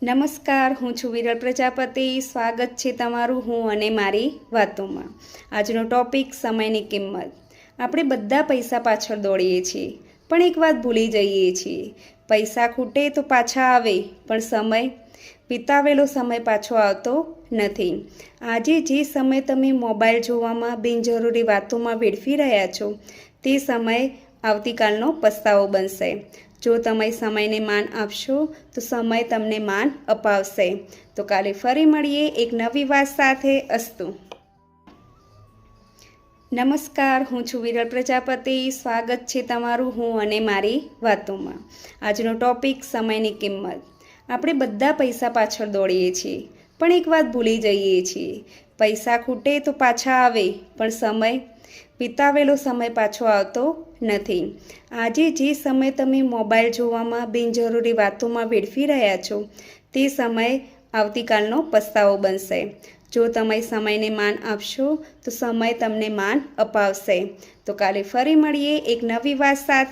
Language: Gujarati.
નમસ્કાર, હું છું વિરલ પ્રજાપતિ. સ્વાગત છે તમારું હું અને મારી વાતોમાં. આજનો ટોપિક સમયની કિંમત. આપણે બધા પૈસા પાછળ દોડીએ છીએ, પણ એક વાત ભૂલી જઈએ છીએ. પૈસા ખૂટે તો પાછા આવે, પણ સમય, વિતાવેલો સમય પાછો આવતો નથી. આજે જે સમય તમે મોબાઈલ જોવામાં, બિનજરૂરી વાતોમાં વેડફી રહ્યા છો, તે સમય આવતીકાલનો પસ્તાવો બનશે. જો તમે સમયને માન આપશો તો સમય તમને માન અપાવશે. તો કાલે ફરી મળીએ એક નવી વાત સાથે. અસ્તુ. નમસ્કાર, હું છું વિરલ પ્રજાપતિ. સ્વાગત છે તમારું હું અને મારી વાતોમાં. આજનો ટોપિક સમયની કિંમત. આપણે બધા પૈસા પાછળ દોડીએ છીએ, પણ એક વાત ભૂલી જઈએ છીએ. પૈસા ખૂટે તો પાછા આવે, પણ સમય, વિતાવેલો સમય પાછો આવતો નથી. આજે જે સમય તમે મોબાઈલ જોવામાં, બિનજરૂરી વાતોમાં વેડફી રહ્યા છો, તે સમય આવતીકાલનો પસ્તાવો બનશે. જો તમે સમયને માન આપશો તો સમય તમને માન અપાવશે. તો કાલે ફરી મળીએ એક નવી વાત સાથે.